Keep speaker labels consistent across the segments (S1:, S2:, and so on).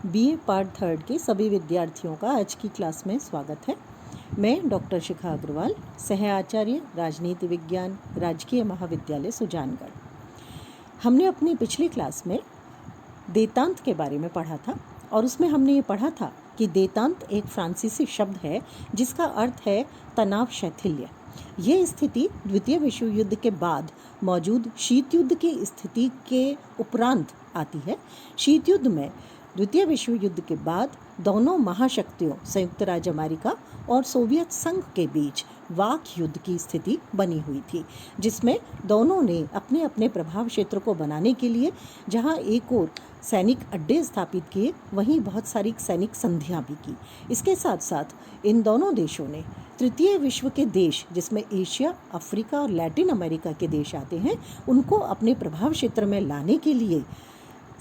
S1: BA part third के सभी विद्यार्थियों का आज की क्लास में स्वागत है। मैं डॉक्टर शिखा अग्रवाल, सह आचार्य राजनीति विज्ञान, राजकीय महाविद्यालय सुजानगढ़। हमने अपनी पिछली क्लास में देतांत के बारे में पढ़ा था और उसमें हमने ये पढ़ा था कि देतांत एक फ्रांसीसी शब्द है जिसका अर्थ है तनाव शैथिल्य। ये स्थिति द्वितीय विश्व युद्ध के बाद मौजूद शीत युद्ध की स्थिति के उपरांत आती है। शीत युद्ध में द्वितीय विश्व युद्ध के बाद दोनों महाशक्तियों संयुक्त राज्य अमेरिका और सोवियत संघ के बीच वाक युद्ध की स्थिति बनी हुई थी, जिसमें दोनों ने अपने अपने प्रभाव क्षेत्र को बनाने के लिए जहां एक और सैनिक अड्डे स्थापित किए, वहीं बहुत सारी सैनिक संधियां भी की। इसके साथ साथ इन दोनों देशों ने तृतीय विश्व के देश, जिसमें एशिया, अफ्रीका और लैटिन अमेरिका के देश आते हैं, उनको अपने प्रभाव क्षेत्र में लाने के लिए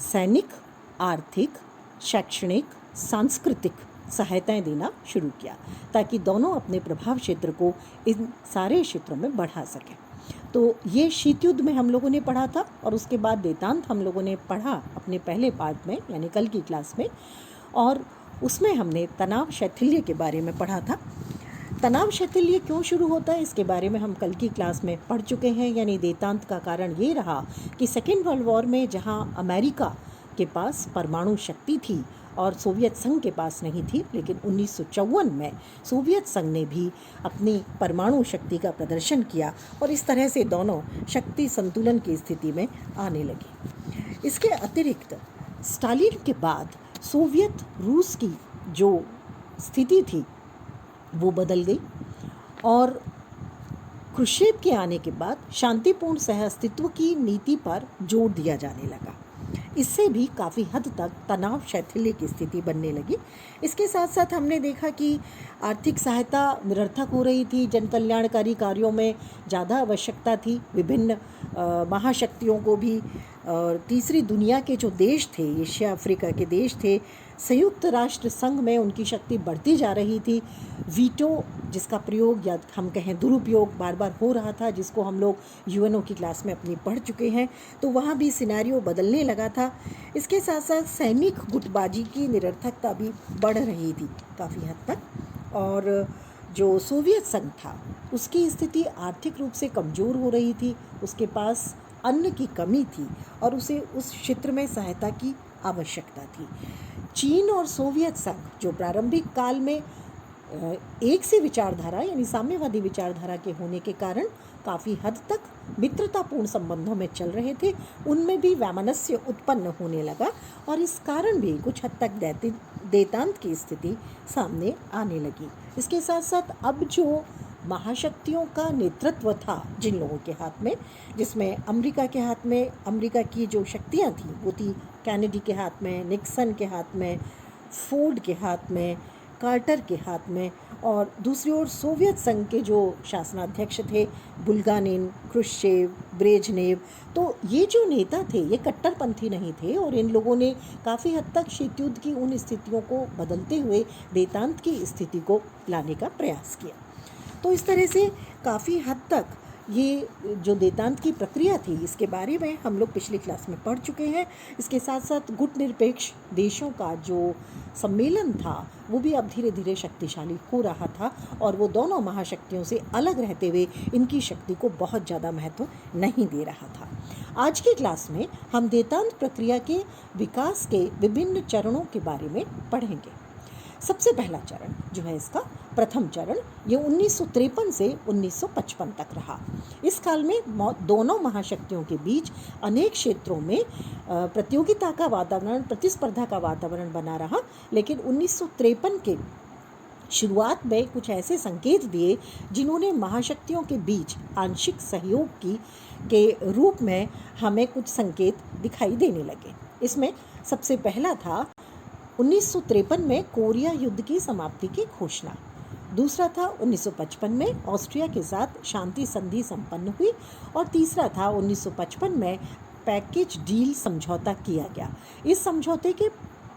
S1: सैनिक, आर्थिक, शैक्षणिक, सांस्कृतिक सहायताएं देना शुरू किया ताकि दोनों अपने प्रभाव क्षेत्र को इन सारे क्षेत्रों में बढ़ा सकें। तो ये शीत युद्ध में हम लोगों ने पढ़ा था और उसके बाद देतांत हम लोगों ने पढ़ा अपने पहले पार्ट में, यानी कल की क्लास में, और उसमें हमने तनाव शैथिल्य के बारे में पढ़ा था। तनाव शैथिल्य क्यों शुरू होता है इसके बारे में हम कल की क्लास में पढ़ चुके हैं। यानी देतांत का कारण ये रहा कि सेकेंड वर्ल्ड वॉर में जहां अमेरिका के पास परमाणु शक्ति थी और सोवियत संघ के पास नहीं थी, लेकिन 1954 में सोवियत संघ ने भी अपनी परमाणु शक्ति का प्रदर्शन किया और इस तरह से दोनों शक्ति संतुलन की स्थिति में आने लगी। इसके अतिरिक्त स्टालिन के बाद सोवियत रूस की जो स्थिति थी वो बदल गई और क्रुश्चेव के आने के बाद शांतिपूर्ण सहअस्तित्व की नीति पर जोर दिया जाने लगा। इससे भी काफ़ी हद तक तनाव शैथिल्य की स्थिति बनने लगी। इसके साथ साथ हमने देखा कि आर्थिक सहायता निरर्थक हो रही थी, जन कल्याणकारी कार्यों में ज़्यादा आवश्यकता थी। विभिन्न महाशक्तियों को भी और तीसरी दुनिया के जो देश थे, एशिया अफ्रीका के देश थे, संयुक्त राष्ट्र संघ में उनकी शक्ति बढ़ती जा रही थी। वीटो, जिसका प्रयोग या हम कहें दुरुपयोग बार बार हो रहा था, जिसको हम लोग यूएनओ की क्लास में अपनी पढ़ चुके हैं, तो वहाँ भी सिनेरियो बदलने लगा था। इसके साथ साथ सैनिक गुटबाजी की निरर्थकता भी बढ़ रही थी काफ़ी हद तक, और जो सोवियत संघ था उसकी स्थिति आर्थिक रूप से कमज़ोर हो रही थी। उसके पास अन्न की कमी थी और उसे उस क्षेत्र में सहायता की आवश्यकता थी। चीन और सोवियत संघ जो प्रारंभिक काल में एक सी विचारधारा यानी साम्यवादी विचारधारा के होने के कारण काफ़ी हद तक मित्रतापूर्ण संबंधों में चल रहे थे, उनमें भी वैमनस्य उत्पन्न होने लगा और इस कारण भी कुछ हद तक देतांत की स्थिति सामने आने लगी। इसके साथ साथ अब जो महाशक्तियों का नेतृत्व था जिन लोगों के हाथ में, जिसमें अमेरिका के हाथ में अमेरिका की जो शक्तियां थी वो थी कैनेडी के हाथ में, निक्सन के हाथ में, फोर्ड के हाथ में, कार्टर के हाथ में, और दूसरी ओर सोवियत संघ के जो शासनाध्यक्ष थे बुल्गानिन, क्रुश्चेव, ब्रेजनेव, तो ये जो नेता थे ये कट्टरपंथी नहीं थे और इन लोगों ने काफ़ी हद तक शीत युद्ध की उन स्थितियों को बदलते हुए देतांत की स्थिति को लाने का प्रयास किया। तो इस तरह से काफ़ी हद तक ये जो देतांत की प्रक्रिया थी इसके बारे में हम लोग पिछली क्लास में पढ़ चुके हैं। इसके साथ साथ गुटनिरपेक्ष देशों का जो सम्मेलन था वो भी अब धीरे धीरे शक्तिशाली हो रहा था और वो दोनों महाशक्तियों से अलग रहते हुए इनकी शक्ति को बहुत ज़्यादा महत्व नहीं दे रहा था। आज की क्लास में हम देतांत प्रक्रिया के विकास के विभिन्न चरणों के बारे में पढ़ेंगे। सबसे पहला चरण जो है इसका प्रथम चरण, ये 1953 से 1955 तक रहा। इस काल में दोनों महाशक्तियों के बीच अनेक क्षेत्रों में प्रतियोगिता का वातावरण, प्रतिस्पर्धा का वातावरण बना रहा, लेकिन 1953 के शुरुआत में कुछ ऐसे संकेत दिए जिन्होंने महाशक्तियों के बीच आंशिक सहयोग के रूप में हमें कुछ संकेत दिखाई देने लगे। इसमें सबसे पहला था 1953 में कोरिया युद्ध की समाप्ति की घोषणा। दूसरा था 1955 में ऑस्ट्रिया के साथ शांति संधि संपन्न हुई और तीसरा था 1955 में पैकेज डील समझौता किया गया। इस समझौते के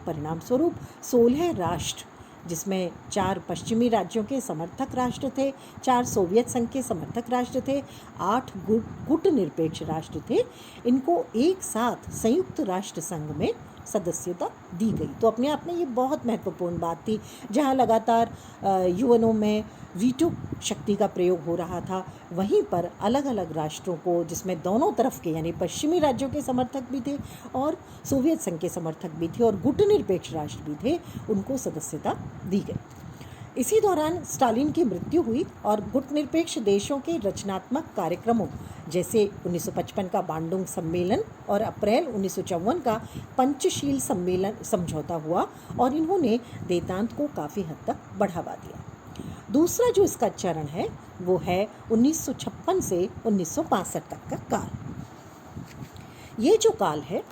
S1: परिणाम स्वरूप 16 राष्ट्र, जिसमें 4 पश्चिमी राज्यों के समर्थक राष्ट्र थे, 4 सोवियत संघ के समर्थक राष्ट्र थे, 8 गुटनिरपेक्ष राष्ट्र थे, इनको एक साथ संयुक्त राष्ट्र संघ में सदस्यता दी गई। तो अपने आप में ये बहुत महत्वपूर्ण बात थी। जहाँ लगातार यूएनओ में वीटो शक्ति का प्रयोग हो रहा था, वहीं पर अलग अलग राष्ट्रों को, जिसमें दोनों तरफ के यानी पश्चिमी राज्यों के समर्थक भी थे और सोवियत संघ के समर्थक भी थे और गुटनिरपेक्ष राष्ट्र भी थे, उनको सदस्यता दी गई। इसी दौरान स्टालिन की मृत्यु हुई और गुटनिरपेक्ष देशों के रचनात्मक कार्यक्रमों जैसे 1955 का बांडुंग सम्मेलन और अप्रैल 1954 का पंचशील सम्मेलन समझौता हुआ और इन्होंने देतांत को काफ़ी हद तक बढ़ावा दिया। दूसरा जो इसका चरण है वो है 1956 से 1965 तक का काल। ये जो काल है,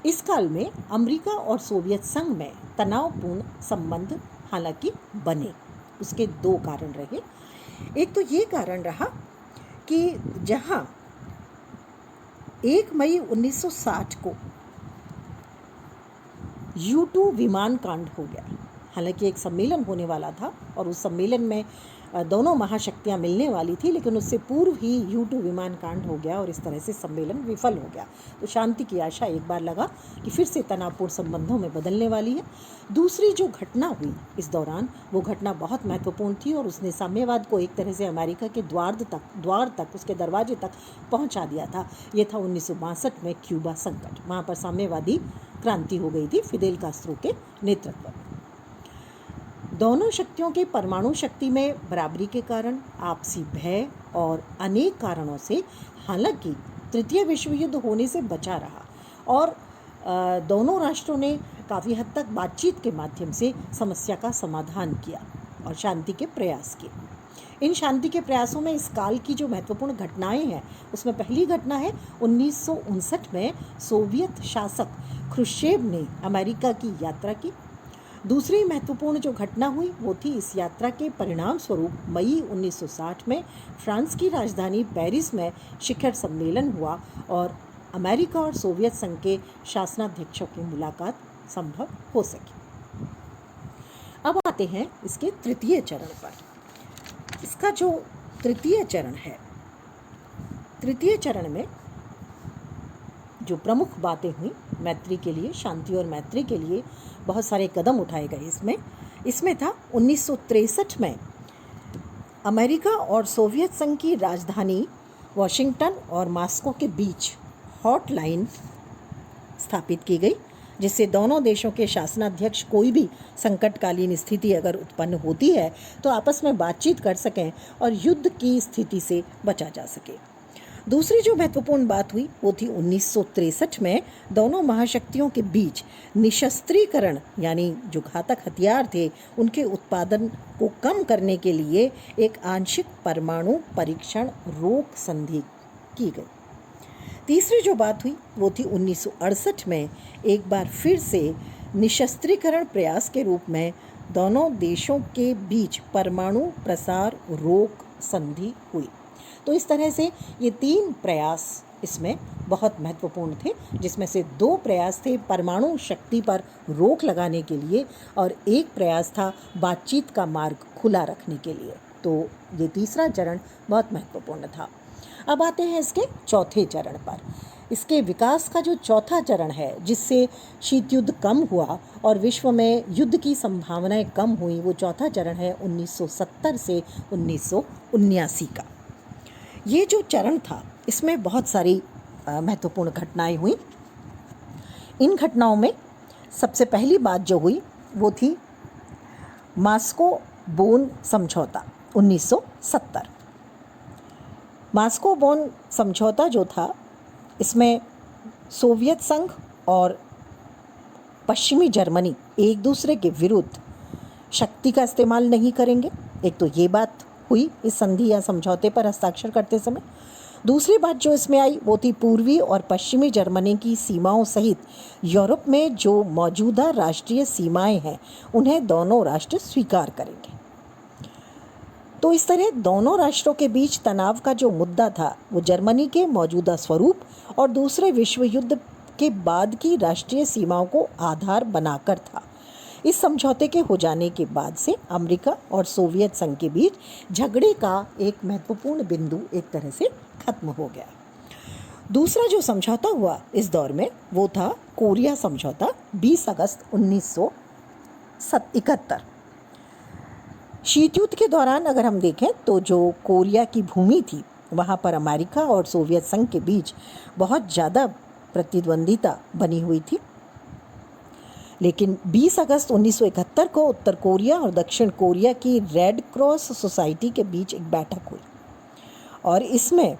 S1: इस काल में अमेरिका और सोवियत संघ में तनावपूर्ण संबंध हालांकि बने। उसके दो कारण रहे। एक तो ये कारण रहा कि जहां 1 मई 1960 को U-2 विमान कांड हो गया। हालांकि एक सम्मेलन होने वाला था और उस सम्मेलन में दोनों महाशक्तियां मिलने वाली थी, लेकिन उससे पूर्व ही U-2 विमान कांड हो गया और इस तरह से सम्मेलन विफल हो गया। तो शांति की आशा एक बार लगा कि फिर से तनावपूर्ण संबंधों में बदलने वाली है। दूसरी जो घटना हुई इस दौरान, वो घटना बहुत महत्वपूर्ण थी और उसने साम्यवाद को एक तरह से अमेरिका के द्वार तक उसके दरवाजे तक पहुंचा दिया था। ये था 1962 में क्यूबा संकट। वहाँ पर साम्यवादी क्रांति हो गई थी फिदेल कास्त्रो के नेतृत्व में। दोनों शक्तियों के परमाणु शक्ति में बराबरी के कारण, आपसी भय और अनेक कारणों से हालांकि तृतीय विश्व युद्ध होने से बचा रहा और दोनों राष्ट्रों ने काफ़ी हद तक बातचीत के माध्यम से समस्या का समाधान किया और शांति के प्रयास किए। इन शांति के प्रयासों में इस काल की जो महत्वपूर्ण घटनाएं हैं, उसमें पहली घटना है 1959 में सोवियत शासक ख्रुश्चेव ने अमेरिका की यात्रा की। दूसरी महत्वपूर्ण जो घटना हुई वो थी इस यात्रा के परिणाम स्वरूप मई 1960 में फ्रांस की राजधानी पेरिस में शिखर सम्मेलन हुआ और अमेरिका और सोवियत संघ के शासनाध्यक्षों की मुलाकात संभव हो सकी। अब आते हैं इसके तृतीय चरण पर। इसका जो तृतीय चरण है, तृतीय चरण में जो प्रमुख बातें हुई मैत्री के लिए, शांति और मैत्री के लिए बहुत सारे कदम उठाए गए। इसमें था 1963 में अमेरिका और सोवियत संघ की राजधानी वॉशिंगटन और मॉस्को के बीच हॉटलाइन स्थापित की गई, जिससे दोनों देशों के शासनाध्यक्ष कोई भी संकटकालीन स्थिति अगर उत्पन्न होती है तो आपस में बातचीत कर सकें और युद्ध की स्थिति से बचा जा सके। दूसरी जो महत्वपूर्ण बात हुई वो थी 1963 में दोनों महाशक्तियों के बीच निशस्त्रीकरण यानी जो घातक हथियार थे उनके उत्पादन को कम करने के लिए एक आंशिक परमाणु परीक्षण रोक संधि की गई। तीसरी जो बात हुई वो थी 1968 में एक बार फिर से निशस्त्रीकरण प्रयास के रूप में दोनों देशों के बीच परमाणु प्रसार रोक संधि हुई। तो इस तरह से ये 3 प्रयास इसमें बहुत महत्वपूर्ण थे, जिसमें से 2 प्रयास थे परमाणु शक्ति पर रोक लगाने के लिए और एक प्रयास था बातचीत का मार्ग खुला रखने के लिए। तो ये तीसरा चरण बहुत महत्वपूर्ण था। अब आते हैं इसके चौथे चरण पर। इसके विकास का जो चौथा चरण है, जिससे शीत युद्ध कम हुआ और विश्व में युद्ध की संभावनाएं कम हुई, वो चौथा चरण है 1970 से 1979 का। ये जो चरण था इसमें बहुत सारी महत्वपूर्ण घटनाएं हुई। इन घटनाओं में सबसे पहली बात जो हुई वो थी मॉस्को बोन समझौता 1970। मॉस्को बोन समझौता जो था, इसमें सोवियत संघ और पश्चिमी जर्मनी एक दूसरे के विरुद्ध शक्ति का इस्तेमाल नहीं करेंगे। एक तो ये बात हुई इस संधि या समझौते पर हस्ताक्षर करते समय। दूसरी बात जो इसमें आई वो थी पूर्वी और पश्चिमी जर्मनी की सीमाओं सहित यूरोप में जो मौजूदा राष्ट्रीय सीमाएं हैं उन्हें दोनों राष्ट्र स्वीकार करेंगे। तो इस तरह दोनों राष्ट्रों के बीच तनाव का जो मुद्दा था वो जर्मनी के मौजूदा स्वरूप और दूसरे विश्व युद्ध के बाद की राष्ट्रीय सीमाओं को आधार बनाकर था। इस समझौते के हो जाने के बाद से अमेरिका और सोवियत संघ के बीच झगड़े का एक महत्वपूर्ण बिंदु एक तरह से खत्म हो गया। दूसरा जो समझौता हुआ इस दौर में वो था कोरिया समझौता 20 अगस्त 1971। शीत युद्ध के दौरान अगर हम देखें तो जो कोरिया की भूमि थी वहाँ पर अमेरिका और सोवियत संघ के बीच बहुत ज़्यादा प्रतिद्वंदिता बनी हुई थी। लेकिन 20 अगस्त 1971 को उत्तर कोरिया और दक्षिण कोरिया की रेड क्रॉस सोसाइटी के बीच एक बैठक हुई और इसमें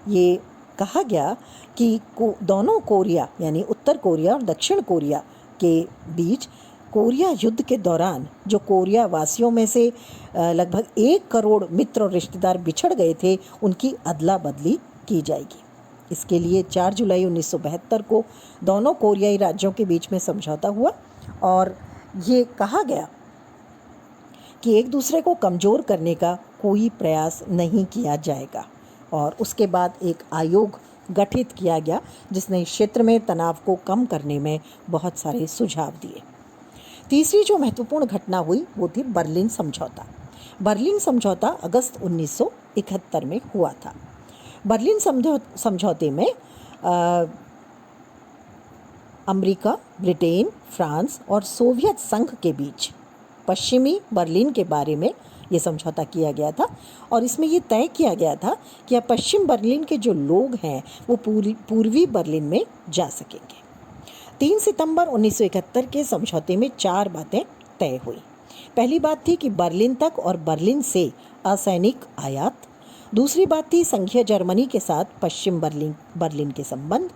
S1: ये कहा गया कि दोनों कोरिया यानी उत्तर कोरिया और दक्षिण कोरिया के बीच कोरिया युद्ध के दौरान जो कोरिया वासियों में से लगभग 1 करोड़ मित्र और रिश्तेदार बिछड़ गए थे उनकी अदला बदली की जाएगी। इसके लिए 4 जुलाई 1972 को दोनों कोरियाई राज्यों के बीच में समझौता हुआ और ये कहा गया कि एक दूसरे को कमज़ोर करने का कोई प्रयास नहीं किया जाएगा। और उसके बाद एक आयोग गठित किया गया जिसने क्षेत्र में तनाव को कम करने में बहुत सारे सुझाव दिए। तीसरी जो महत्वपूर्ण घटना हुई वो थी बर्लिन समझौता। बर्लिन समझौता अगस्त 1971 में हुआ था। बर्लिन समझौते में अमेरिका, ब्रिटेन, फ्रांस और सोवियत संघ के बीच पश्चिमी बर्लिन के बारे में ये समझौता किया गया था और इसमें ये तय किया गया था कि अब पश्चिम बर्लिन के जो लोग हैं वो पूर्वी बर्लिन में जा सकेंगे। 3 सितंबर 1971 के समझौते में 4 बातें तय हुई। पहली बात थी कि बर्लिन तक और बर्लिन से असैनिक आयात। दूसरी बात थी संघीय जर्मनी के साथ पश्चिम बर्लिन के संबंध।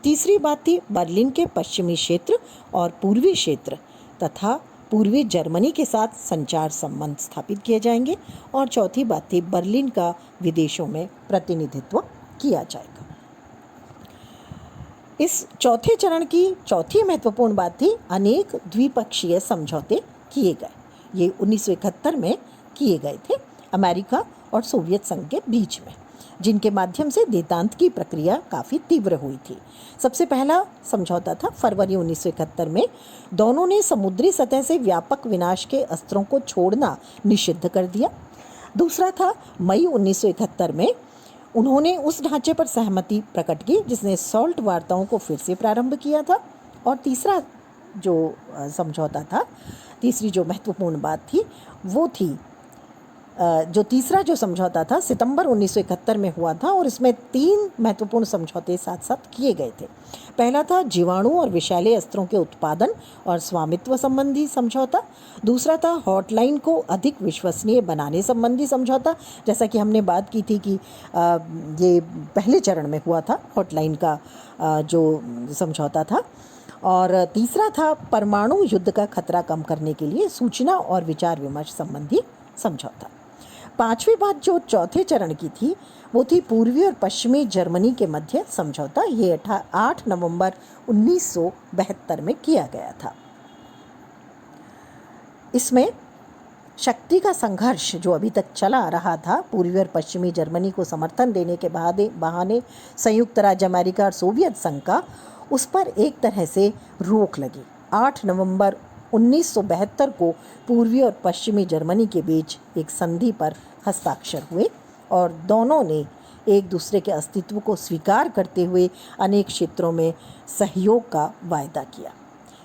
S1: तीसरी बात थी बर्लिन के पश्चिमी क्षेत्र और पूर्वी क्षेत्र तथा पूर्वी जर्मनी के साथ संचार संबंध स्थापित किए जाएंगे। और चौथी बात थी बर्लिन का विदेशों में प्रतिनिधित्व किया जाएगा। इस चौथे चरण की चौथी महत्वपूर्ण बात थी अनेक द्विपक्षीय समझौते किए गए। ये 1971 में किए गए थे अमेरिका और सोवियत संघ के बीच में, जिनके माध्यम से देतांत की प्रक्रिया काफ़ी तीव्र हुई थी। सबसे पहला समझौता था फरवरी 1971 में। दोनों ने समुद्री सतह से व्यापक विनाश के अस्त्रों को छोड़ना निषिद्ध कर दिया। दूसरा था मई 1971 में उन्होंने उस ढांचे पर सहमति प्रकट की जिसने सॉल्ट वार्ताओं को फिर से प्रारंभ किया था। और तीसरा जो समझौता था, तीसरी जो महत्वपूर्ण बात थी वो थी तीसरा जो समझौता था सितंबर 1971 में हुआ था और इसमें 3 महत्वपूर्ण समझौते साथ साथ किए गए थे। पहला था जीवाणु और विषैले अस्त्रों के उत्पादन और स्वामित्व संबंधी समझौता। दूसरा था हॉटलाइन को अधिक विश्वसनीय बनाने संबंधी समझौता, जैसा कि हमने बात की थी कि ये पहले चरण में हुआ था हॉटलाइन का जो समझौता था। और तीसरा था परमाणु युद्ध का खतरा कम करने के लिए सूचना और विचार विमर्श संबंधी समझौता। पांचवी बात जो चौथे चरण की थी वो थी पूर्वी और पश्चिमी जर्मनी के मध्य समझौता। ये 8 नवंबर 1972 में किया गया था। इसमें शक्ति का संघर्ष जो अभी तक चला आ रहा था, पूर्वी और पश्चिमी जर्मनी को समर्थन देने के बहाने संयुक्त राज्य अमेरिका और सोवियत संघ का, उस पर एक तरह से रोक लगी। 8 नवंबर 1972 को पूर्वी और पश्चिमी जर्मनी के बीच एक संधि पर हस्ताक्षर हुए और दोनों ने एक दूसरे के अस्तित्व को स्वीकार करते हुए अनेक क्षेत्रों में सहयोग का वायदा किया।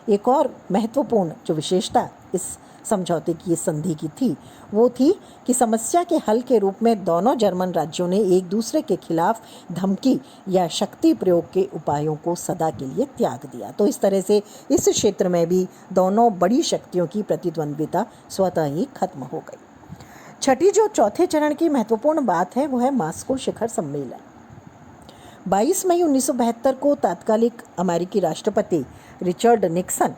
S1: एक और महत्वपूर्ण जो विशेषता इस समझौते की, इस संधि की थी वो थी कि समस्या के हल के रूप में दोनों जर्मन राज्यों ने एक दूसरे के खिलाफ धमकी या शक्ति प्रयोग के उपायों को सदा के लिए त्याग दिया। तो इस तरह से इस क्षेत्र में भी दोनों बड़ी शक्तियों की प्रतिद्वंद्विता स्वतः ही खत्म हो गई। छठी जो चौथे चरण की महत्वपूर्ण बात है वो है मास्को शिखर सम्मेलन। 22 मई 1972 को तत्कालिक अमेरिकी राष्ट्रपति रिचर्ड निक्सन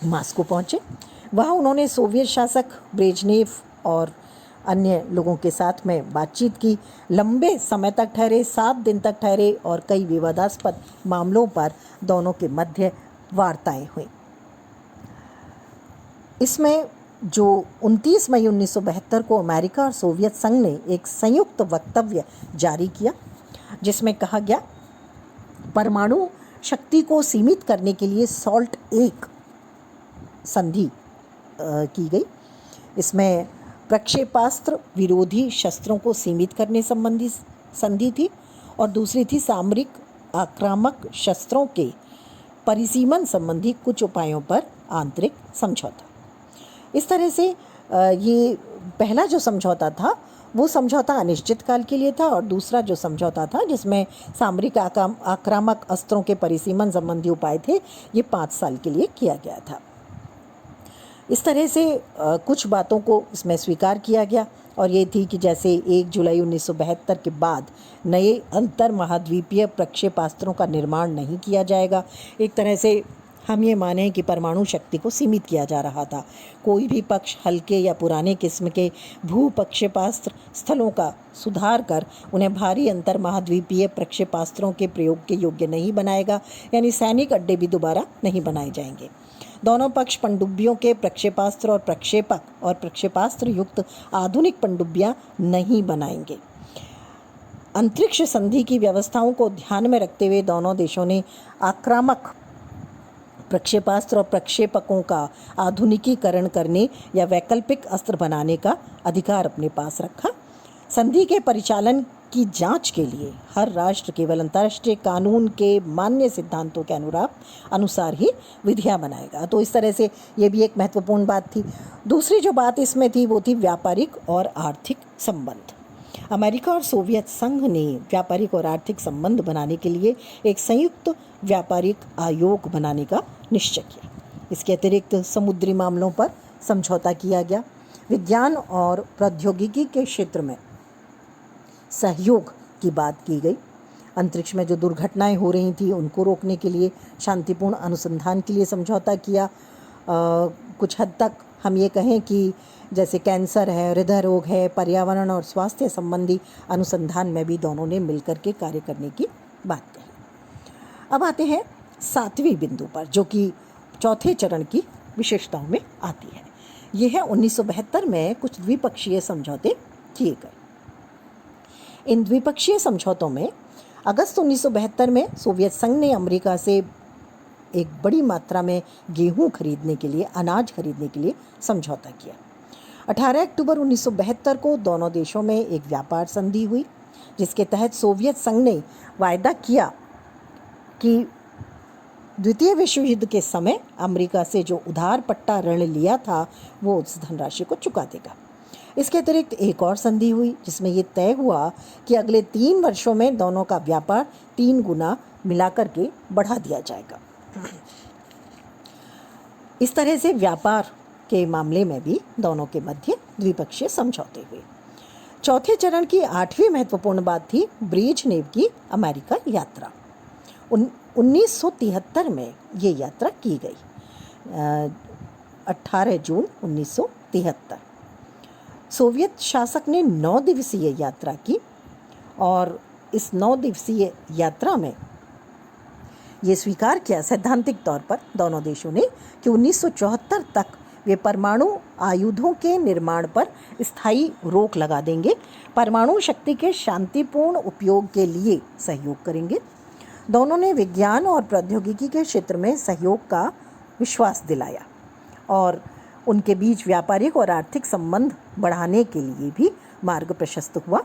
S1: मास्को पहुंचे। वहाँ उन्होंने सोवियत शासक ब्रेजनेव और अन्य लोगों के साथ में बातचीत की। लंबे समय तक ठहरे, 7 दिन तक ठहरे और कई विवादास्पद मामलों पर दोनों के मध्य वार्ताएं हुई। इसमें जो 29 मई 1972 को अमेरिका और सोवियत संघ ने एक संयुक्त वक्तव्य जारी किया जिसमें कहा गया परमाणु शक्ति को सीमित करने के लिए सॉल्ट एक संधि की गई। इसमें प्रक्षेपास्त्र विरोधी शस्त्रों को सीमित करने संबंधी संधि थी और दूसरी थी सामरिक आक्रामक शस्त्रों के परिसीमन संबंधी कुछ उपायों पर आंतरिक समझौता। इस तरह से ये पहला जो समझौता था वो समझौता अनिश्चित काल के लिए था, और दूसरा जो समझौता था जिसमें सामरिक आक्रामक अस्त्रों के परिसीमन संबंधी उपाय थे, ये 5 साल के लिए किया गया था। इस तरह से कुछ बातों को इसमें स्वीकार किया गया, और ये थी कि जैसे 1 जुलाई 1972 के बाद नए अंतर महाद्वीपीय प्रक्षेपास्त्रों का निर्माण नहीं किया जाएगा। एक तरह से हम ये माने कि परमाणु शक्ति को सीमित किया जा रहा था। कोई भी पक्ष हल्के या पुराने किस्म के भू प्रक्षेपास्त्र स्थलों का सुधार कर उन्हें भारी अंतर महाद्वीपीय प्रक्षेपास्त्रों के प्रयोग के योग्य नहीं बनाएगा, यानी सैनिक अड्डे भी दोबारा नहीं बनाए जाएंगे। दोनों पक्ष पनडुब्बियों के प्रक्षेपास्त्र और प्रक्षेपक और प्रक्षेपास्त्र युक्त आधुनिक पनडुब्बियां नहीं बनाएंगे। अंतरिक्ष संधि की व्यवस्थाओं को ध्यान में रखते हुए दोनों देशों ने आक्रामक प्रक्षेपास्त्र और प्रक्षेपकों का आधुनिकीकरण करने या वैकल्पिक अस्त्र बनाने का अधिकार अपने पास रखा। संधि के परिचालन की जांच के लिए हर राष्ट्र केवल अंतर्राष्ट्रीय कानून के मान्य सिद्धांतों के अनुसार ही विधियां बनाएगा। तो इस तरह से ये भी एक महत्वपूर्ण बात थी। दूसरी जो बात इसमें थी वो थी व्यापारिक और आर्थिक संबंध। अमेरिका और सोवियत संघ ने व्यापारिक और आर्थिक संबंध बनाने के लिए एक संयुक्त व्यापारिक आयोग बनाने का निश्चय किया। इसके अतिरिक्त समुद्री मामलों पर समझौता किया गया। विज्ञान और प्रौद्योगिकी के क्षेत्र में सहयोग की बात की गई। अंतरिक्ष में जो दुर्घटनाएं हो रही थी उनको रोकने के लिए शांतिपूर्ण अनुसंधान के लिए समझौता किया। कुछ हद तक हम ये कहें कि जैसे कैंसर है, हृदय रोग है, पर्यावरण और स्वास्थ्य संबंधी अनुसंधान में भी दोनों ने मिलकर के कार्य करने की बात कही। अब आते हैं 7वें बिंदु पर, जो कि चौथे चरण की विशेषताओं में आती है। यह है 1972 में कुछ द्विपक्षीय समझौते किए गए। इन द्विपक्षीय समझौतों में अगस्त 1972 में सोवियत संघ ने अमेरिका से एक बड़ी मात्रा में गेहूं खरीदने के लिए, अनाज खरीदने के लिए समझौता किया। 18 अक्टूबर 1972 को दोनों देशों में एक व्यापार संधि हुई, जिसके तहत सोवियत संघ ने वायदा किया कि द्वितीय विश्व युद्ध के समय अमेरिका से जो उधार पट्टा ऋण लिया था वो उस धनराशि को चुका देगा। इसके अतिरिक्त एक और संधि हुई जिसमें ये तय हुआ कि अगले 3 वर्षों में दोनों का व्यापार 3 गुना मिलाकर के बढ़ा दिया जाएगा। इस तरह से व्यापार के मामले में भी दोनों के मध्य द्विपक्षीय समझौते हुए। चौथे चरण की 8वीं महत्वपूर्ण बात थी ब्रेजनेव की अमेरिका यात्रा। 1973 में ये यात्रा की गई। 18 जून 1973 सोवियत शासक ने 9 दिवसीय यात्रा की, और इस 9 दिवसीय यात्रा में ये स्वीकार किया सैद्धांतिक तौर पर दोनों देशों ने कि 1974 तक वे परमाणु आयुधों के निर्माण पर स्थायी रोक लगा देंगे, परमाणु शक्ति के शांतिपूर्ण उपयोग के लिए सहयोग करेंगे। दोनों ने विज्ञान और प्रौद्योगिकी के क्षेत्र में सहयोग का विश्वास दिलाया, और उनके बीच व्यापारिक और आर्थिक संबंध बढ़ाने के लिए भी मार्ग प्रशस्त हुआ।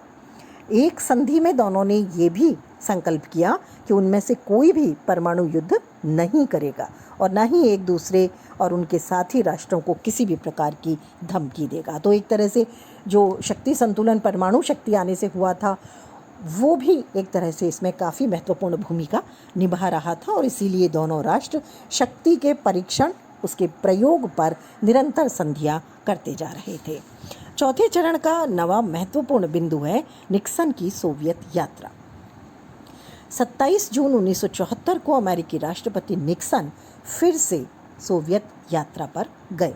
S1: एक संधि में दोनों ने ये भी संकल्प किया कि उनमें से कोई भी परमाणु युद्ध नहीं करेगा और न ही एक दूसरे और उनके साथी राष्ट्रों को किसी भी प्रकार की धमकी देगा। तो एक तरह से जो शक्ति संतुलन परमाणु शक्ति आने से हुआ था वो भी एक तरह से इसमें काफ़ी महत्वपूर्ण भूमिका निभा रहा था, और इसीलिए दोनों राष्ट्र शक्ति के परीक्षण, उसके प्रयोग पर निरंतर संधियां करते जा रहे थे। चौथे चरण का 9वां महत्वपूर्ण बिंदु है निक्सन की सोवियत यात्रा। 27 जून 1974 को अमेरिकी राष्ट्रपति निक्सन फिर से सोवियत यात्रा पर गए।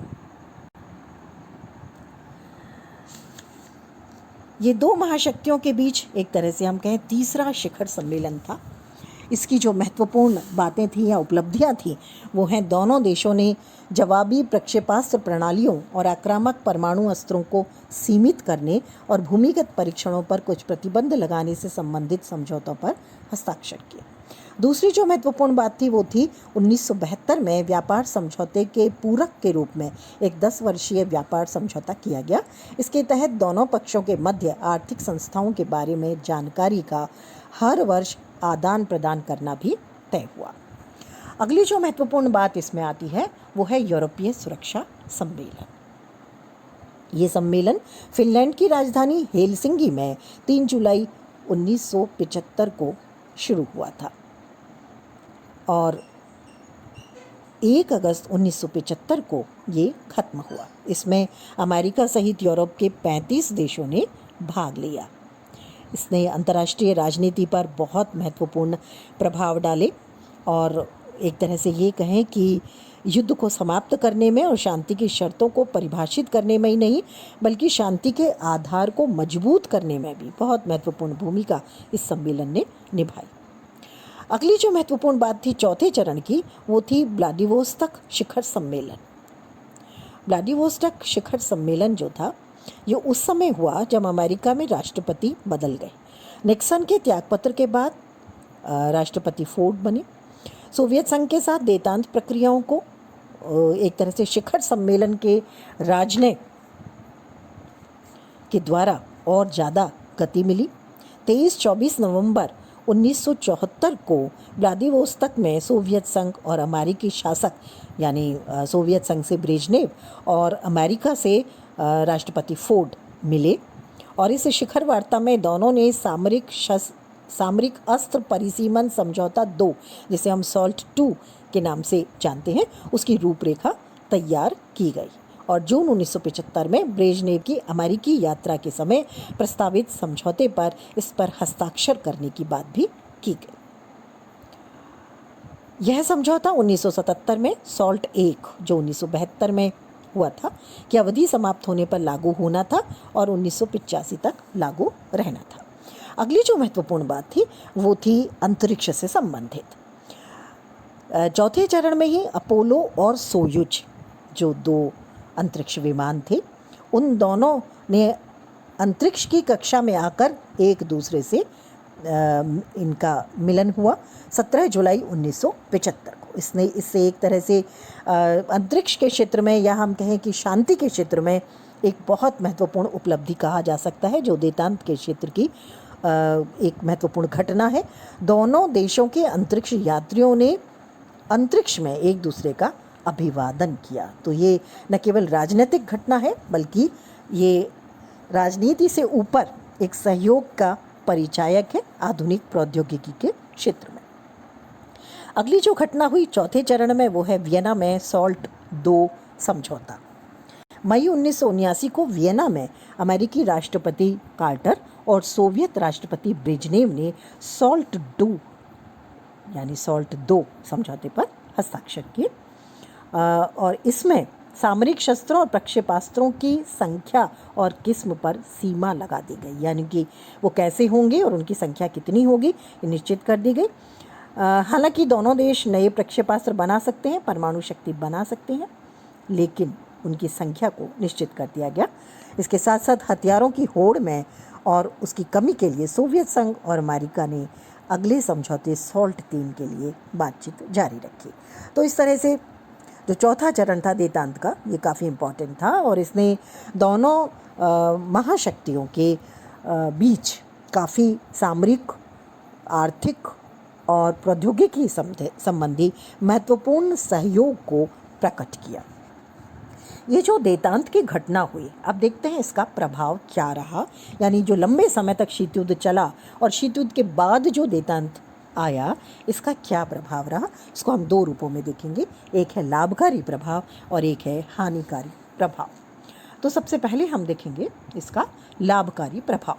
S1: ये 2 महाशक्तियों के बीच एक तरह से हम कहें तीसरा शिखर सम्मेलन था। इसकी जो महत्वपूर्ण बातें थी या उपलब्धियां थी वो हैं दोनों देशों ने जवाबी प्रक्षेपास्त्र प्रणालियों और आक्रामक परमाणु अस्त्रों को सीमित करने और भूमिगत परीक्षणों पर कुछ प्रतिबंध लगाने से संबंधित समझौतों पर हस्ताक्षर किए। दूसरी जो महत्वपूर्ण बात थी वो थी 1972 में व्यापार समझौते के पूरक के रूप में एक 10 वर्षीय व्यापार समझौता किया गया। इसके तहत दोनों पक्षों के मध्य आर्थिक संस्थाओं के बारे में जानकारी का हर वर्ष आदान प्रदान करना भी तय हुआ। अगली जो महत्वपूर्ण बात इसमें आती है वो है यूरोपीय सुरक्षा सम्मेलन। ये सम्मेलन फिनलैंड की राजधानी हेलसिंकी में 3 जुलाई 1975 को शुरू हुआ था और 1 अगस्त 1975 को ये खत्म हुआ। इसमें अमेरिका सहित यूरोप के 35 देशों ने भाग लिया। इसने अंतर्राष्ट्रीय राजनीति पर बहुत महत्वपूर्ण प्रभाव डाले और एक तरह से ये कहें कि युद्ध को समाप्त करने में और शांति की शर्तों को परिभाषित करने में ही नहीं बल्कि शांति के आधार को मजबूत करने में भी बहुत महत्वपूर्ण भूमिका इस सम्मेलन ने निभाई। अगली जो महत्वपूर्ण बात थी चौथे चरण की वो थी व्लादिवोस्तोक शिखर सम्मेलन। व्लादिवोस्तोक शिखर सम्मेलन जो था ये उस समय हुआ जब अमेरिका में राष्ट्रपति बदल गए। निक्सन के त्यागपत्र के बाद राष्ट्रपति फोर्ड बने। सोवियत संघ के साथ देतांत प्रक्रियाओं को एक तरह से शिखर सम्मेलन के राजनय के द्वारा और ज़्यादा गति मिली। 23-24 नवंबर 1974 को व्लादिवोस्तोक में सोवियत संघ और अमेरिकी शासक यानी सोवियत संघ से ब्रेजनेव और अमेरिका से राष्ट्रपति फोर्ड मिले और इस शिखर वार्ता में दोनों ने सामरिक अस्त्र परिसीमन समझौता 2 जिसे हम सॉल्ट 2 के नाम से जानते हैं उसकी रूपरेखा तैयार की गई और जून 1975 में ब्रेजनेव की अमेरिकी यात्रा के समय प्रस्तावित समझौते पर इस पर हस्ताक्षर करने की बात भी की गई। यह समझौता 1977 में सॉल्ट 1 जो 1972 में हुआ था कि अवधि समाप्त होने पर लागू होना था और 1985 तक लागू रहना था। अगली जो महत्वपूर्ण बात थी वो थी अंतरिक्ष से संबंधित। चौथे चरण में ही अपोलो और सोयुज जो 2 अंतरिक्ष विमान थे उन दोनों ने अंतरिक्ष की कक्षा में आकर एक दूसरे से इनका मिलन हुआ 17 जुलाई 1975 को। इससे एक तरह से अंतरिक्ष के क्षेत्र में या हम कहें कि शांति के क्षेत्र में एक बहुत महत्वपूर्ण उपलब्धि कहा जा सकता है जो देतांत के क्षेत्र की एक महत्वपूर्ण घटना है। दोनों देशों के अंतरिक्ष यात्रियों ने अंतरिक्ष में एक दूसरे का अभिवादन किया। तो ये न केवल राजनीतिक घटना है बल्कि ये राजनीति से ऊपर एक सहयोग का परिचायक है आधुनिक प्रौद्योगिकी के क्षेत्र में। अगली जो घटना हुई चौथे चरण में वो है वियना में सॉल्ट 2 समझौता। मई 1979 को वियना में अमेरिकी राष्ट्रपति कार्टर और सोवियत राष्ट्रपति ब्रेजनेव ने सॉल्ट 2 समझौते पर हस्ताक्षर किए और इसमें सामरिक शस्त्रों और प्रक्षेपास्त्रों की संख्या और किस्म पर सीमा लगा दी गई, यानी कि वो कैसे होंगे और उनकी संख्या कितनी होगी ये निश्चित कर दी गई। हालांकि दोनों देश नए प्रक्षेपास्त्र बना सकते हैं, परमाणु शक्ति बना सकते हैं, लेकिन उनकी संख्या को निश्चित कर दिया गया। इसके साथ साथ हथियारों की होड़ में और उसकी कमी के लिए सोवियत संघ और अमेरिका ने अगले समझौते सॉल्ट 3 के लिए बातचीत जारी रखी। तो इस तरह से जो चौथा चरण था देतांत का ये काफ़ी इम्पोर्टेंट था और इसने दोनों महाशक्तियों के बीच काफ़ी सामरिक, आर्थिक और प्रौद्योगिकी संबंधी महत्वपूर्ण सहयोग को प्रकट किया। ये जो देतांत की घटना हुई, अब देखते हैं इसका प्रभाव क्या रहा, यानी जो लंबे समय तक शीत युद्ध चला और शीत युद्ध के बाद जो देतांत आया इसका क्या प्रभाव रहा। इसको हम 2 रूपों में देखेंगे, एक है लाभकारी प्रभाव और एक है हानिकारी प्रभाव। तो सबसे पहले हम देखेंगे इसका लाभकारी प्रभाव।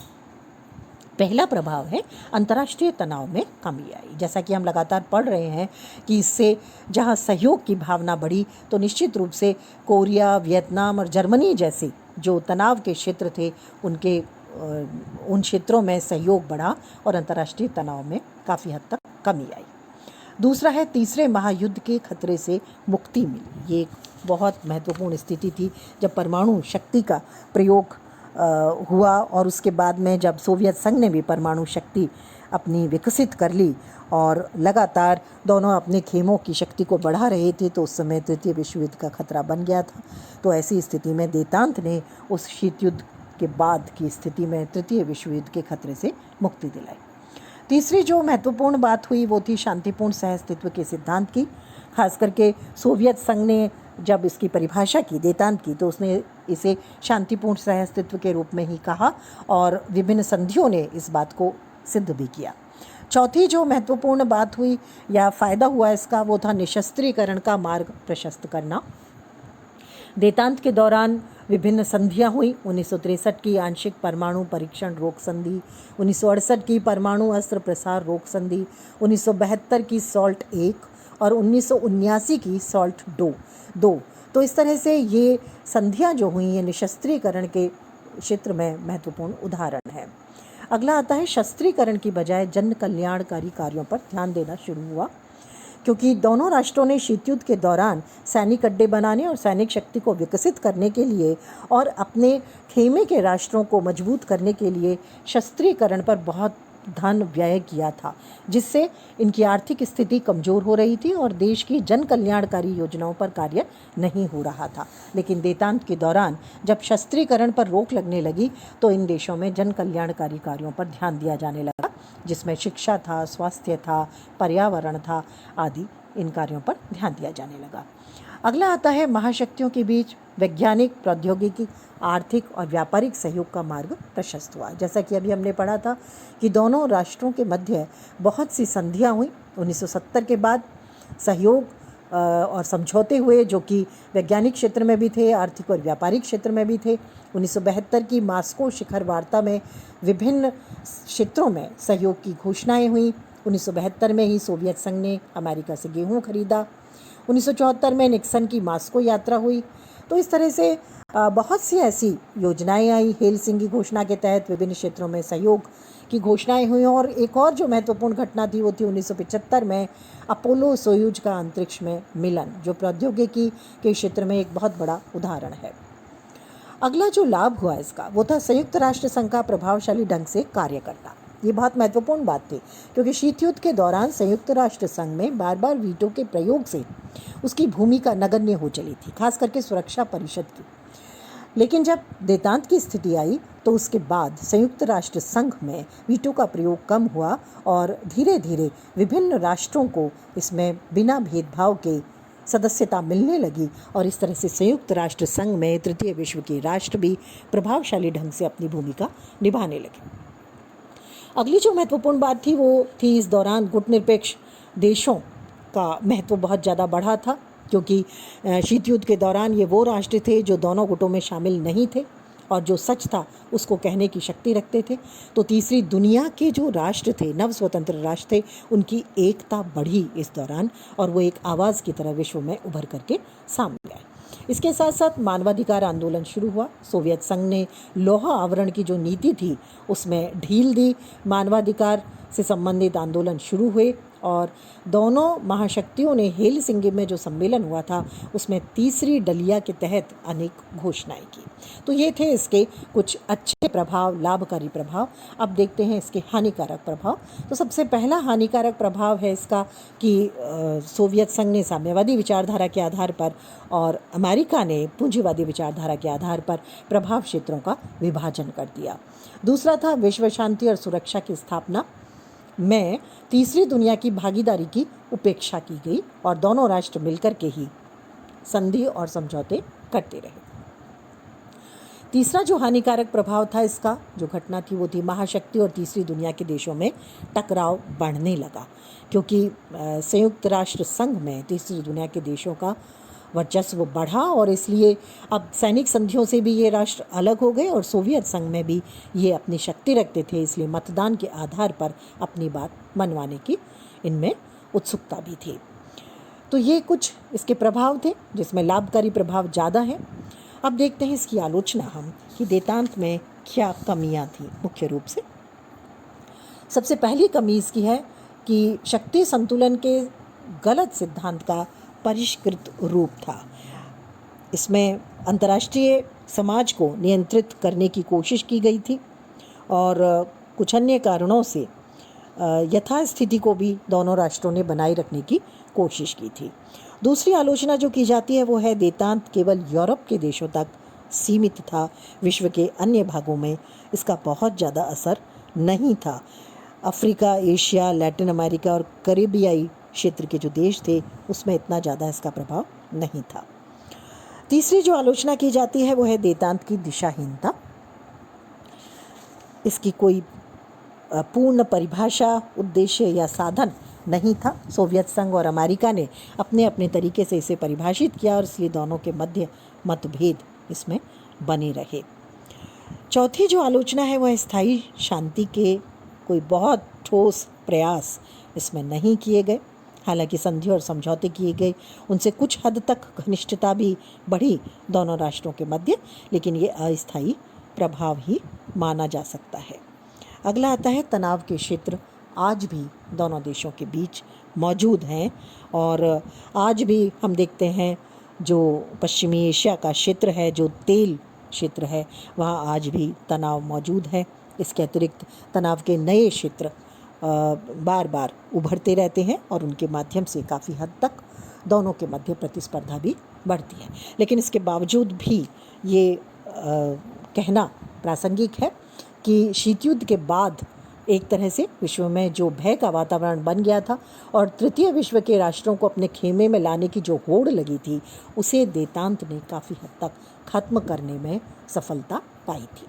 S1: पहला प्रभाव है अंतर्राष्ट्रीय तनाव में कमी आई। जैसा कि हम लगातार पढ़ रहे हैं कि इससे जहां सहयोग की भावना बढ़ी तो निश्चित रूप से कोरिया, वियतनाम और जर्मनी जैसे जो तनाव के क्षेत्र थे उन क्षेत्रों में सहयोग बढ़ा और अंतर्राष्ट्रीय तनाव में काफ़ी हद तक कमी आई। दूसरा है तीसरे महायुद्ध के खतरे से मुक्ति मिली। ये एक बहुत महत्वपूर्ण स्थिति थी जब परमाणु शक्ति का प्रयोग हुआ और उसके बाद में जब सोवियत संघ ने भी परमाणु शक्ति अपनी विकसित कर ली और लगातार दोनों अपने खेमों की शक्ति को बढ़ा रहे थे तो उस समय तृतीय विश्व युद्ध का खतरा बन गया था। तो ऐसी स्थिति में देतांत ने उस शीत युद्ध के बाद की स्थिति में तृतीय विश्व युद्ध के खतरे से मुक्ति दिलाई। तीसरी जो महत्वपूर्ण बात हुई वो थी शांतिपूर्ण सहअस्तित्व के सिद्धांत की। खास करके सोवियत संघ ने जब इसकी परिभाषा की, देतांत की, तो उसने इसे शांतिपूर्ण सहअस्तित्व के रूप में ही कहा और विभिन्न संधियों ने इस बात को सिद्ध भी किया। चौथी जो महत्वपूर्ण बात हुई या फ़ायदा हुआ इसका, वो था निशस्त्रीकरण का मार्ग प्रशस्त करना। देतांत के दौरान विभिन्न संधियां हुई। 1963 की आंशिक परमाणु परीक्षण रोक संधि, 1968 की परमाणु अस्त्र प्रसार रोक संधि, 1972 की सॉल्ट 1 और 1979 की सॉल्ट 2। तो इस तरह से ये संधियां जो हुई ये निशस्त्रीकरण के क्षेत्र में महत्वपूर्ण उदाहरण है। अगला आता है शस्त्रीकरण की बजाय जन कल्याणकारी कार्यों पर ध्यान देना शुरू हुआ, क्योंकि दोनों राष्ट्रों ने शीत युद्ध के दौरान सैनिक अड्डे बनाने और सैनिक शक्ति को विकसित करने के लिए और अपने खेमे के राष्ट्रों को मजबूत करने के लिए शस्त्रीकरण पर बहुत धन व्यय किया था, जिससे इनकी आर्थिक स्थिति कमज़ोर हो रही थी और देश की जन कल्याणकारी योजनाओं पर कार्य नहीं हो रहा था। लेकिन देतांत के दौरान जब शस्त्रीकरण पर रोक लगने लगी तो इन देशों में जन कल्याणकारी कार्यों पर ध्यान दिया जाने लगा, जिसमें शिक्षा था, स्वास्थ्य था, पर्यावरण था आदि इन कार्यों पर ध्यान दिया जाने लगा। अगला आता है महाशक्तियों के बीच वैज्ञानिक, प्रौद्योगिकी, आर्थिक और व्यापारिक सहयोग का मार्ग प्रशस्त हुआ। जैसा कि अभी हमने पढ़ा था कि दोनों राष्ट्रों के मध्य बहुत सी संधियां हुई। 1970 के बाद सहयोग और समझौते हुए जो कि वैज्ञानिक क्षेत्र में भी थे, आर्थिक और व्यापारिक क्षेत्र में भी थे। 1972 की मास्को शिखर वार्ता में विभिन्न क्षेत्रों में सहयोग की घोषणाएं हुई। 1972 में ही सोवियत संघ ने अमेरिका से गेहूं खरीदा। 1974 में निक्सन की मास्को यात्रा हुई। तो इस तरह से बहुत सी ऐसी योजनाएं आई। हेलसिंकी घोषणा के तहत विभिन्न क्षेत्रों में सहयोग की घोषणाएं हुई और एक और जो महत्वपूर्ण घटना थी वो थी 1975 में अपोलो सोयूज का अंतरिक्ष में मिलन, जो प्रौद्योगिकी के क्षेत्र में एक बहुत बड़ा उदाहरण है। अगला जो लाभ हुआ इसका वो था संयुक्त राष्ट्र संघ का प्रभावशाली ढंग से कार्य करना। ये बहुत महत्वपूर्ण बात थी, क्योंकि शीत युद्ध के दौरान संयुक्त राष्ट्र संघ में बार बार वीटो के प्रयोग से उसकी भूमिका नगण्य हो चली थी, खास करके सुरक्षा परिषद की। लेकिन जब देतांत की स्थिति आई तो उसके बाद संयुक्त राष्ट्र संघ में वीटो का प्रयोग कम हुआ और धीरे धीरे विभिन्न राष्ट्रों को इसमें बिना भेदभाव के सदस्यता मिलने लगी और इस तरह से संयुक्त राष्ट्र संघ में तृतीय विश्व के राष्ट्र भी प्रभावशाली ढंग से अपनी भूमिका निभाने लगे। अगली जो महत्वपूर्ण बात थी वो थी इस दौरान गुटनिरपेक्ष देशों का महत्व बहुत ज़्यादा बढ़ा था, क्योंकि शीत युद्ध के दौरान ये वो राष्ट्र थे जो दोनों गुटों में शामिल नहीं थे और जो सच था उसको कहने की शक्ति रखते थे। तो तीसरी दुनिया के जो राष्ट्र थे, नव स्वतंत्र राष्ट्र थे, उनकी एकता बढ़ी इस दौरान और वो एक आवाज़ की तरह विश्व में उभर करके सामने आए। इसके साथ साथ मानवाधिकार आंदोलन शुरू हुआ। सोवियत संघ ने लौह आवरण की जो नीति थी उसमें ढील दी, मानवाधिकार से संबंधित आंदोलन शुरू हुए और दोनों महाशक्तियों ने हेलसिंकी में जो सम्मेलन हुआ था उसमें तीसरी डलिया के तहत अनेक घोषणाएं की। तो ये थे इसके कुछ अच्छे प्रभाव, लाभकारी प्रभाव। अब देखते हैं इसके हानिकारक प्रभाव। तो सबसे पहला हानिकारक प्रभाव है इसका कि सोवियत संघ ने साम्यवादी विचारधारा के आधार पर और अमेरिका ने पूंजीवादी विचारधारा के आधार पर प्रभाव क्षेत्रों का विभाजन कर दिया। दूसरा था विश्व शांति और सुरक्षा की स्थापना में तीसरी दुनिया की भागीदारी की उपेक्षा की गई और दोनों राष्ट्र मिलकर के ही संधि और समझौते करते रहे। तीसरा जो हानिकारक प्रभाव था इसका, जो घटना थी वो थी महाशक्ति और तीसरी दुनिया के देशों में टकराव बढ़ने लगा, क्योंकि संयुक्त राष्ट्र संघ में तीसरी दुनिया के देशों का वर्चस्व बढ़ा और इसलिए अब सैनिक संधियों से भी ये राष्ट्र अलग हो गए और सोवियत संघ में भी ये अपनी शक्ति रखते थे, इसलिए मतदान के आधार पर अपनी बात मनवाने की इनमें उत्सुकता भी थी। तो ये कुछ इसके प्रभाव थे जिसमें लाभकारी प्रभाव ज़्यादा है। अब देखते हैं इसकी आलोचना हम कि देतांत में क्या कमियां थी मुख्य रूप से। सबसे पहली कमी इसकी है कि शक्ति संतुलन के गलत सिद्धांत का परिष्कृत रूप था। इसमें अंतर्राष्ट्रीय समाज को नियंत्रित करने की कोशिश की गई थी और कुछ अन्य कारणों से यथास्थिति को भी दोनों राष्ट्रों ने बनाए रखने की कोशिश की थी। दूसरी आलोचना जो की जाती है वो है देतांत केवल यूरोप के देशों तक सीमित था, विश्व के अन्य भागों में इसका बहुत ज़्यादा असर नहीं था। अफ्रीका, एशिया, लैटिन अमेरिका और करीबियाई क्षेत्र के जो देश थे उसमें इतना ज़्यादा इसका प्रभाव नहीं था। तीसरी जो आलोचना की जाती है वो है वेदांत की दिशाहीनता। इसकी कोई पूर्ण परिभाषा, उद्देश्य या साधन नहीं था। सोवियत संघ और अमेरिका ने अपने अपने तरीके से इसे परिभाषित किया और इसलिए दोनों के मध्य मतभेद इसमें बने रहे। चौथी जो आलोचना है वह स्थायी शांति के कोई बहुत ठोस प्रयास इसमें नहीं किए गए। हालांकि संधि और समझौते किए गए, उनसे कुछ हद तक घनिष्ठता भी बढ़ी दोनों राष्ट्रों के मध्य, लेकिन ये अस्थायी प्रभाव ही माना जा सकता है। अगला आता है तनाव के क्षेत्र। आज भी दोनों देशों के बीच मौजूद हैं और आज भी हम देखते हैं जो पश्चिमी एशिया का क्षेत्र है, जो तेल क्षेत्र है, वहाँ आज भी तनाव मौजूद है। इसके अतिरिक्त तनाव के नए क्षेत्र बार बार उभरते रहते हैं और उनके माध्यम से काफ़ी हद तक दोनों के मध्य प्रतिस्पर्धा भी बढ़ती है। लेकिन इसके बावजूद भी ये कहना प्रासंगिक है कि शीत युद्ध के बाद एक तरह से विश्व में जो भय का वातावरण बन गया था और तृतीय विश्व के राष्ट्रों को अपने खेमे में लाने की जो होड़ लगी थी, उसे वेदांत ने काफ़ी हद तक खत्म करने में सफलता पाई थी।